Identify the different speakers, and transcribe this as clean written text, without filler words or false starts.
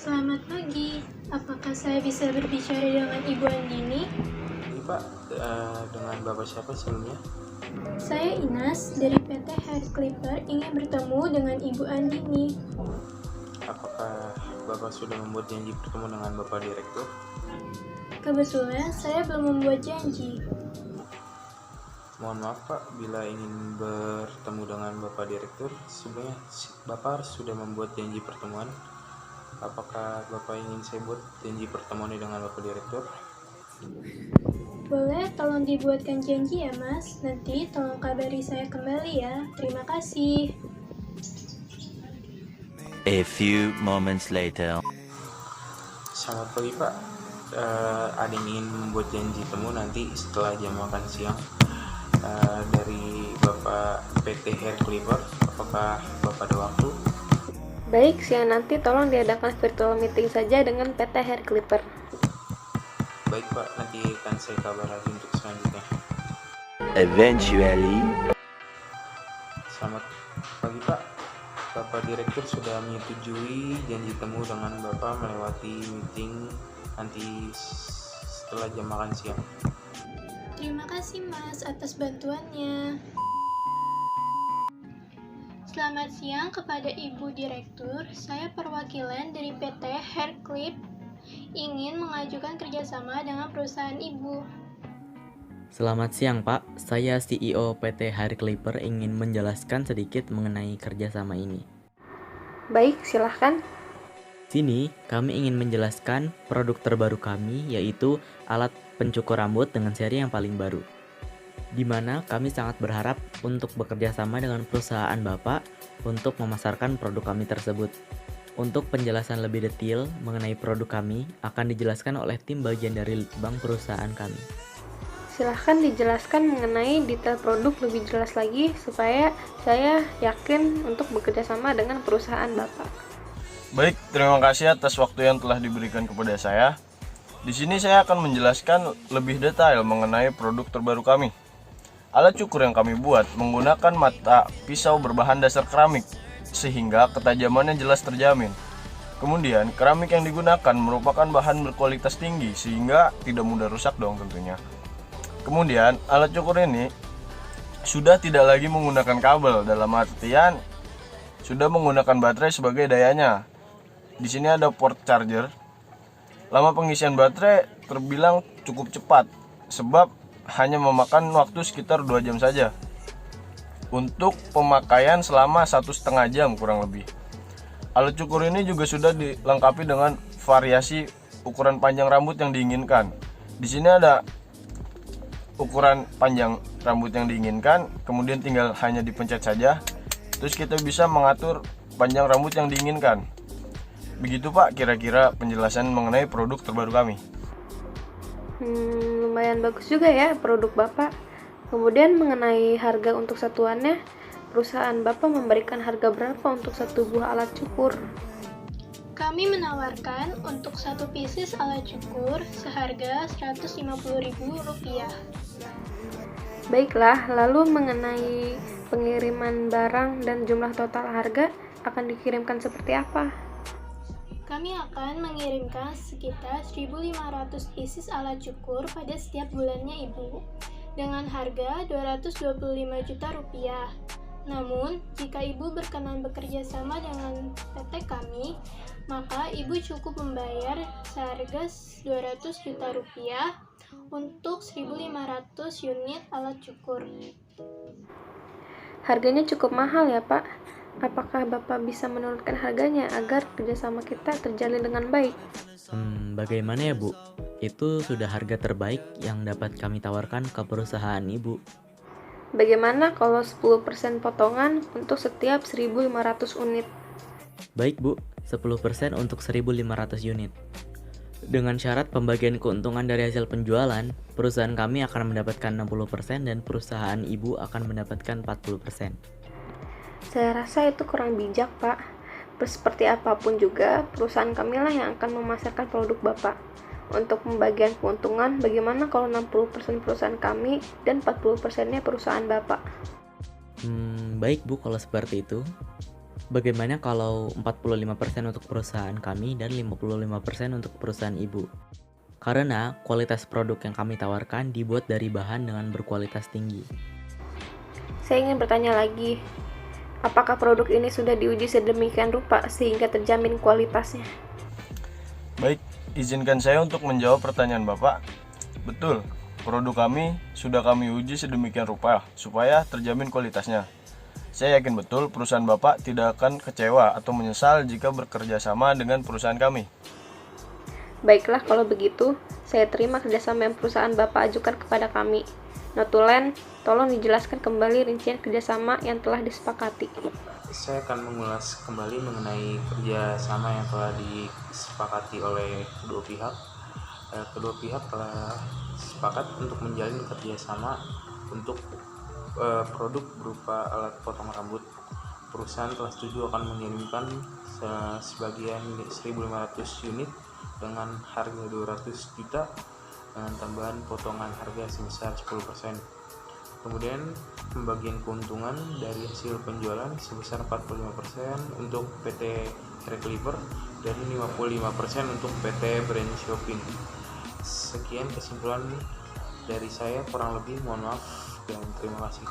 Speaker 1: Selamat pagi, apakah saya bisa berbicara dengan Ibu Andini?
Speaker 2: Ini Pak, dengan Bapak siapa sebelumnya?
Speaker 1: Saya Inas dari PT Hair Clipper ingin bertemu dengan Ibu Andini.
Speaker 2: Apakah Bapak sudah membuat janji bertemu dengan Bapak Direktur?
Speaker 1: Kebetulan saya belum membuat janji.
Speaker 2: Mohon maaf Pak, bila ingin bertemu dengan Bapak Direktur, sebenarnya Bapak sudah membuat janji pertemuan. Apakah Bapak ingin saya buat janji pertemuan dengan Bapak Direktur?
Speaker 1: Boleh tolong dibuatkan janji ya Mas, nanti tolong kabari saya kembali ya. Terima kasih.
Speaker 3: A few moments later.
Speaker 2: Selamat pagi Pak, ada yang ingin membuat janji temu nanti setelah jam makan siang dari Bapak PT Hair Clipper. Apakah Bapak ada waktu?
Speaker 4: Baik, siang nanti tolong diadakan virtual meeting saja dengan PT Hair Clipper.
Speaker 2: Baik Pak, nanti akan saya kabar lagi untuk selanjutnya.
Speaker 3: Eventually.
Speaker 2: Selamat pagi Pak, Bapak Direktur sudah menyetujui janji temu dengan Bapak melewati meeting nanti setelah jam makan siang.
Speaker 1: Terima kasih Mas atas bantuannya. Selamat siang kepada Ibu Direktur, saya perwakilan dari PT Hair Clip ingin mengajukan kerjasama dengan perusahaan Ibu.
Speaker 5: Selamat siang Pak, saya CEO PT Hair Clipper ingin menjelaskan sedikit mengenai kerjasama ini.
Speaker 4: Baik, silahkan.
Speaker 5: Sini, kami ingin menjelaskan produk terbaru kami, yaitu alat pencukur rambut dengan seri yang paling baru. Di mana kami sangat berharap untuk bekerja sama dengan perusahaan Bapak untuk memasarkan produk kami tersebut. Untuk penjelasan lebih detail mengenai produk kami akan dijelaskan oleh tim bagian dari bank perusahaan kami.
Speaker 4: Silahkan dijelaskan mengenai detail produk lebih jelas lagi supaya saya yakin untuk bekerja sama dengan perusahaan Bapak.
Speaker 6: Baik, terima kasih atas waktu yang telah diberikan kepada saya. Di sini saya akan menjelaskan lebih detail mengenai produk terbaru kami. Alat cukur yang kami buat menggunakan mata pisau berbahan dasar keramik, sehingga ketajamannya jelas terjamin. Kemudian, keramik yang digunakan merupakan bahan berkualitas tinggi, sehingga tidak mudah rusak dong tentunya. Kemudian, alat cukur ini sudah tidak lagi menggunakan kabel, dalam artian sudah menggunakan baterai sebagai dayanya. Di sini ada port charger. Lama pengisian baterai terbilang cukup cepat, sebab hanya memakan waktu sekitar 2 jam saja. Untuk pemakaian selama 1,5 jam kurang lebih. Alat cukur ini juga sudah dilengkapi dengan variasi ukuran panjang rambut yang diinginkan. Di sini ada ukuran panjang rambut yang diinginkan, kemudian tinggal hanya dipencet saja. Terus kita bisa mengatur panjang rambut yang diinginkan. Begitu Pak, kira-kira penjelasan mengenai produk terbaru kami.
Speaker 4: Lumayan bagus juga ya produk Bapak. Kemudian mengenai harga untuk satuannya, perusahaan Bapak memberikan harga berapa untuk satu buah alat cukur?
Speaker 1: Kami menawarkan untuk satu pieces alat cukur seharga Rp150.000.
Speaker 4: Baiklah, lalu mengenai pengiriman barang dan jumlah total harga akan dikirimkan seperti apa?
Speaker 1: Kami akan mengirimkan sekitar 1.500 pieces alat cukur pada setiap bulannya Ibu, dengan harga Rp225 juta. Namun, jika Ibu berkenan bekerja sama dengan PT kami, maka Ibu cukup membayar seharga Rp200 juta untuk 1.500 unit alat cukur.
Speaker 4: Harganya cukup mahal ya Pak. Apakah Bapak bisa menurunkan harganya agar kerjasama kita terjalin dengan baik?
Speaker 5: Bagaimana ya Bu? Itu sudah harga terbaik yang dapat kami tawarkan ke perusahaan Ibu.
Speaker 4: Bagaimana kalau 10% potongan untuk setiap 1.500 unit?
Speaker 5: Baik Bu, 10% untuk 1.500 unit. Dengan syarat pembagian keuntungan dari hasil penjualan, perusahaan kami akan mendapatkan 60% dan perusahaan Ibu akan mendapatkan 40%.
Speaker 4: Saya rasa itu kurang bijak, Pak. Seperti apapun juga, perusahaan kamilah yang akan memasarkan produk Bapak. Untuk pembagian keuntungan, bagaimana kalau 60% perusahaan kami dan 40%-nya perusahaan Bapak?
Speaker 5: Baik Bu kalau seperti itu. Bagaimana kalau 45% untuk perusahaan kami dan 55% untuk perusahaan ibu? Karena kualitas produk yang kami tawarkan dibuat dari bahan dengan berkualitas tinggi.
Speaker 4: Saya ingin bertanya lagi, apakah produk ini sudah diuji sedemikian rupa sehingga terjamin kualitasnya?
Speaker 6: Baik, izinkan saya untuk menjawab pertanyaan Bapak. Betul, produk kami sudah kami uji sedemikian rupa supaya terjamin kualitasnya. Saya yakin betul perusahaan Bapak tidak akan kecewa atau menyesal jika bekerja sama dengan perusahaan kami.
Speaker 4: Baiklah, kalau begitu, saya terima kerjasama yang perusahaan Bapak ajukan kepada kami. Notulen, tolong dijelaskan kembali rincian kerjasama yang telah disepakati.
Speaker 2: Saya akan mengulas kembali mengenai kerjasama yang telah disepakati oleh kedua pihak. Kedua pihak telah sepakat untuk menjalin kerjasama untuk produk berupa alat potong rambut. Perusahaan telah setuju akan mengirimkan sebagian 1.500 unit dengan harga 200 juta dengan tambahan potongan harga sebesar 10%. Kemudian pembagian keuntungan dari hasil penjualan sebesar 45% untuk PT Hair Clipper dan 55% untuk PT Brand Shopping. Sekian kesimpulan dari saya, kurang lebih mohon maaf dan terima kasih.